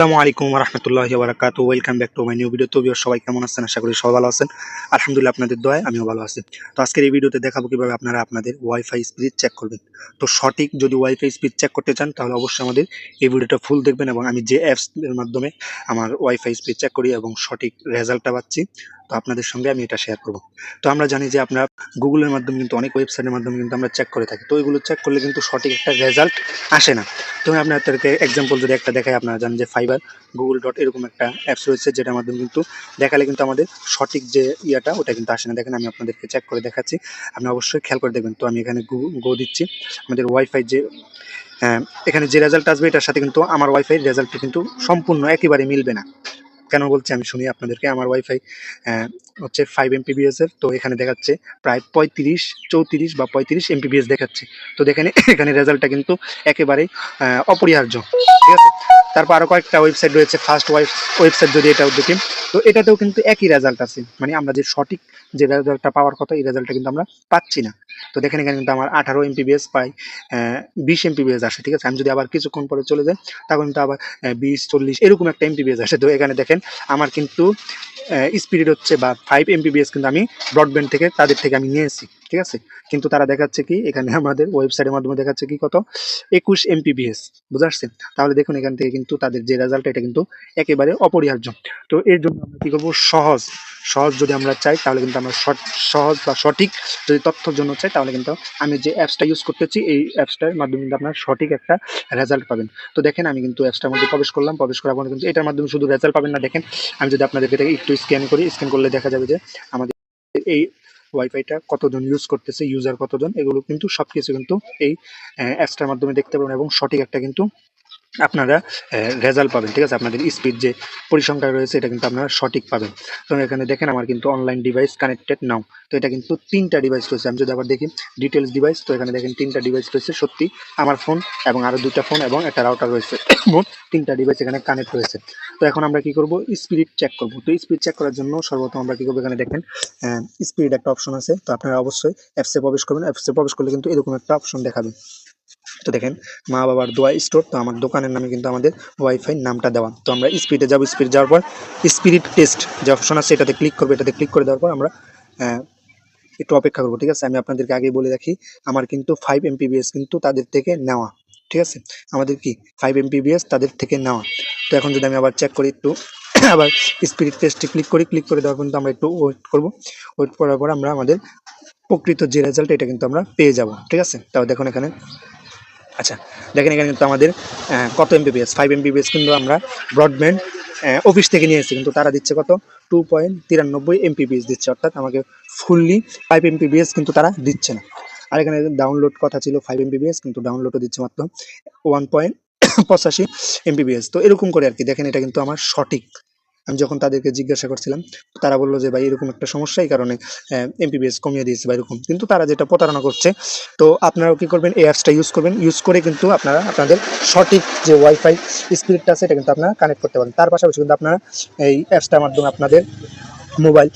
আসসালামু আলাইকুম রহমতুল্লাহি ওয়া বারাকাতুহু। Welcome back to my new video. তো ভিউয়ার্স, সবাই কেমন আছেন? আশা করি সবাই ভালো আছেন। আলহামদুলিল্লাহ, আপনাদের দোয়ায় আমিও ভালো আছি। তো আজকের এই ভিডিওতে দেখাবো কিভাবে আপনারা আপনাদের ওয়াইফাই স্পিড চেক করবেন। তো সঠিক যদি ওয়াইফাই স্পিড চেক করতে চান তাহলে অবশ্যই আমাদের এই ভিডিওটা ফুল দেখবেন, এবং আমি যে অ্যাপস এর মাধ্যমে আমার ওয়াইফাই স্পিড চেক করি এবং সঠিক রেজাল্টটা পাচ্ছি, তো আপনাদের সঙ্গে আমি এটা শেয়ার করব। তো আমরা জানি যে আপনার গুগলের মাধ্যমে কিন্তু অনেক ওয়েবসাইটের মাধ্যমে কিন্তু আমরা চেক করে থাকি। তো এগুলো চেক করলে কিন্তু সঠিক একটা রেজাল্ট আসে না। তো আমি আপনাদেরকে এক্সাম্পল যদি একটা দেখাই, আপনারা জানেন যে ফাইবার গুগল ডট এরকম একটা অ্যাপস রয়েছে, যেটার মাধ্যমে কিন্তু দেখালে কিন্তু আমাদের সঠিক যে ইয়াটা ওটা কিন্তু আসে না। দেখেন, আমি আপনাদেরকে চেক করে দেখাচ্ছি, আপনি অবশ্যই খেয়াল করে দেখবেন। তো আমি এখানে গো দিচ্ছি, আমাদের ওয়াইফাই যে এখানে যে রেজাল্ট আসবে এটার সাথে কিন্তু আমার ওয়াইফাই রেজাল্টটা কিন্তু সম্পূর্ণ একেবারে মিলবে না। কেন বলছি আমি শুনি আপনাদেরকে। আমার ওয়াইফাই হচ্ছে 5 Mbps এর, তো এখানে দেখাচ্ছে প্রায় 34 বা 35 Mbps দেখাচ্ছে। তো দেখেন এখানে রেজাল্টটা কিন্তু একেবারে অপরিহার্য, ঠিক আছে। তারপর আরও কয়েকটা ওয়েবসাইট রয়েছে, ফার্স্ট ওয়েবসাইট যদি এটাও দেখি, তো এটাতেও কিন্তু একই রেজাল্ট আছে। মানে আমরা যে সঠিক যে রেজাল্টটা পাওয়ার কথা এই রেজাল্টটা কিন্তু আমরা পাচ্ছি না। তো দেখেন এখানে কিন্তু আমার 18 Mbps পাই, 20 Mbps আসে, ঠিক আছে। আমি যদি আবার কিছুক্ষণ পরে চলে যাই তখন কিন্তু আবার 20-40 এরকম একটা Mbps আসে। তো এখানে দেখেন আমার কিন্তু স্পিড হচ্ছে বা 5 Mbps কিন্তু আমি ব্রডব্যান্ড থেকে তাদের থেকে আমি নিয়েছি, ঠিক আছে। কিন্তু তারা দেখাচ্ছে কি, এখানে আমাদের ওয়েবসাইটের মাধ্যমে দেখাচ্ছে কি কত, 21 Mbps, বুঝতে পারছেন। তাহলে দেখুন এখান থেকে কিন্তু তাদের যে রেজাল্ট এটা কিন্তু একেবারে অপরিহার্য। তো এর জন্য আমরা কি করবো, সহজ যদি আমরা চাই তাহলে কিন্তু আমরা সহজ বা সঠিক যদি তথ্যের জন্য চাই তাহলে কিন্তু আমি যে অ্যাপসটা ইউজ করতেছি এই অ্যাপসটার মাধ্যমে কিন্তু আপনার সঠিক একটা রেজাল্ট পাবেন। তো দেখেন আমি কিন্তু অ্যাপসটার মধ্যে প্রবেশ করলাম, প্রবেশ করার পরে কিন্তু এটার মাধ্যমে শুধু রেজাল্ট পাবেন না। দেখেন আমি যদি আপনাদেরকে একটু স্ক্যান করি, স্ক্যান করলে দেখা যাবে যে আমাদের এই ওয়াইফাইটা কতজন ইউজ করতেছে, ইউজার কতজন, এগুলো কিন্তু সবকিছু কিন্তু এই অ্যাপসটার মাধ্যমে দেখতে পাবেন এবং সঠিক একটা কিন্তু আপনারা রেজাল্ট পাবেন, ঠিক আছে। আপনাদের স্পিড যে পরিসংখ্যান রয়েছে এটা কিন্তু আপনারা সঠিক পাবেন। তো এখানে দেখেন আমার কিন্তু অনলাইন ডিভাইস কানেক্টেড নাও, তো এটা কিন্তু 3টা ডিভাইস রয়েছে। আমি যদি আবার দেখি ডিটেলস ডিভাইস, তো এখানে দেখেন 3টা ডিভাইস রয়েছে, সত্যি আমার ফোন এবং আরও 2টা ফোন এবং একটা রাউটার রয়েছে, মোট 3টা ডিভাইস এখানে কানেক্ট রয়েছে। তো এখন আমরা কি করব, স্পিড চেক করব। তো স্পিড চেক করার জন্য সর্বপ্রথম আমরা কি করবো, এখানে দেখেন স্পিড একটা অপশন আছে। তো আপনারা অবশ্যই অ্যাপসে প্রবেশ করবেন, অ্যাপসে প্রবেশ করলে কিন্তু এরকম একটা অপশন দেখাবে। তো দেখেন মা বাবার দোয়া স্টোর, তো আমার দোকানের নামে কিন্তু আমাদের ওয়াইফাই নামটা দেওয়া। তো আমরা স্পিডে যাব, স্পিড যাওয়ার পর স্পিরিট টেস্ট যে অপশন আছে এটাতে ক্লিক করবো। এটাতে ক্লিক করে দেওয়ার পর আমরা একটু অপেক্ষা করবো, ঠিক আছে। আমি আপনাদেরকে আগেই বলে রাখি আমার কিন্তু 5 Mbps কিন্তু তাদের থেকে নেওয়া, ঠিক আছে। আমাদের কি 5 Mbps তাদের থেকে নেওয়া। তো এখন যদি আমি আবার চেক করি একটু আবার স্পিরিট টেস্টে ক্লিক করি, ক্লিক করে দেওয়ার কিন্তু আমরা একটু ওয়েট করবো। ওয়েট করার পর আমরা আমাদের প্রকৃত যে রেজাল্ট এটা কিন্তু আমরা পেয়ে যাব, ঠিক আছে। তাও দেখুন এখানে, আচ্ছা দেখেন এখানে কিন্তু আমাদের কত Mbps, 5 Mbps কিন্তু আমরা ব্রডব্যান্ড অফিস থেকে নিয়েছি, কিন্তু তারা দিচ্ছে কত 2.93 Mbps দিচ্ছে, অর্থাৎ আমাকে ফুললি 5 Mbps কিন্তু তারা দিচ্ছে না। আর এখানে ডাউনলোড কথা ছিল 5 Mbps, কিন্তু ডাউনলোডও দিচ্ছে মাত্র 1.85 Mbps। তো এরকম করে আর কি। দেখেন এটা কিন্তু আমার সঠিক। আমি যখন তাদেরকে জিজ্ঞাসা করছিলাম তারা বললো যে ভাই এরকম একটা সমস্যা, এই কারণে Mbps কমিয়ে দিয়েছে বা এরকম, কিন্তু তারা যেটা প্রতারণা করছে। তো আপনারাও কি করবেন, এই অ্যাপসটা ইউজ করবেন, ইউজ করে কিন্তু আপনারা আপনাদের সঠিক যে ওয়াইফাই স্পিডটা আছে এটা কিন্তু আপনারা কানেক্ট করতে পারেন। তার পাশাপাশি কিন্তু আপনারা এই অ্যাপসটার মাধ্যমে আপনাদের মোবাইল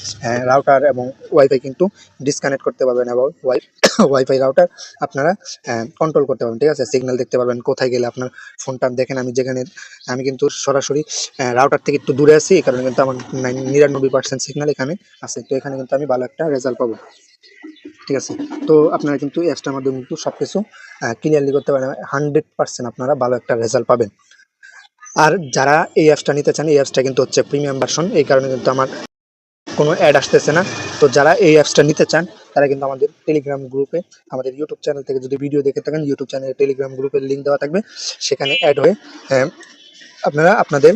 রাউটার এবং ওয়াইফাই কিন্তু ডিসকানেক্ট করতে পারবেন, এবং ওয়াইফাই রাউটার আপনারা কন্ট্রোল করতে পারবেন, ঠিক আছে। সিগন্যাল দেখতে পারবেন কোথায় গেলে আপনার ফোনটা। দেখেন আমি যেখানে, আমি কিন্তু সরাসরি রাউটার থেকে একটু দূরে আছি, এই কারণে কিন্তু আমার 99% সিগন্যাল এখানে আছে। তো এখানে কিন্তু আমি ভালো একটা রেজাল্ট পাবো, ঠিক আছে। তো আপনারা কিন্তু অ্যাপসটার মাধ্যমে কিন্তু সব কিছু ক্লিয়ারলি করতে পারেন, 100% আপনারা ভালো একটা রেজাল্ট পাবেন। আর যারা এই অ্যাপসটা নিতে চান, এই অ্যাপসটা কিন্তু হচ্ছে প্রিমিয়াম ভার্সন, এই কারণে কিন্তু আমার কোনো অ্যাড আসতেছে না। তো যারা এই অ্যাপসটা নিতে চান তারা কিন্তু আমাদের টেলিগ্রাম গ্রুপে, আমাদের ইউটিউব চ্যানেল থেকে যদি ভিডিও দেখে থাকেন, ইউটিউব চ্যানেলে টেলিগ্রাম গ্রুপের লিঙ্ক দেওয়া থাকবে, সেখানে অ্যাড হয়ে আপনারা আপনাদের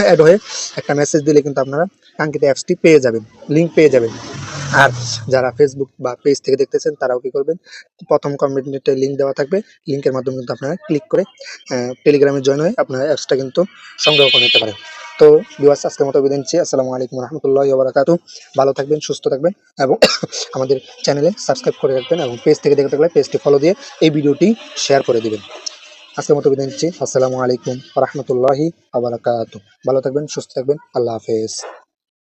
অ্যাড হয়ে একটা মেসেজ দিলে কিন্তু আপনারা কাঙ্ক্ষিত অ্যাপসটি পেয়ে যাবেন, লিঙ্ক পেয়ে যাবেন। আর যারা ফেসবুক বা পেজ থেকে দেখতেছেন তারাও কি করবেন, প্রথম কমেন্টে লিঙ্ক দেওয়া থাকবে, লিঙ্কের মাধ্যমে কিন্তু আপনারা ক্লিক করে টেলিগ্রামে জয়েন হয়ে আপনারা অ্যাপসটা কিন্তু সংগ্রহ করে নিতে পারেন। তো ভিউয়ার্স, আজকের মতো বিদায় নিচ্ছি। আসসালামু আলাইকুম রহমতুল্লাহি ওয়া বারাকাতুহু। ভালো থাকবেন, সুস্থ থাকবেন এবং আমাদের চ্যানেলে সাবস্ক্রাইব করে রাখবেন, এবং পেজ থেকে দেখতে থাকলে পেজটি ফলো দিয়ে এই ভিডিওটি শেয়ার করে দিবেন। আজকের মতো বিদায় নিচ্ছি। আসসালামু আলাইকুম রহমতুল্লাহি ওয়া বারাকাতুহু। ভালো থাকবেন, সুস্থ থাকবেন, আল্লাহ হাফেজ।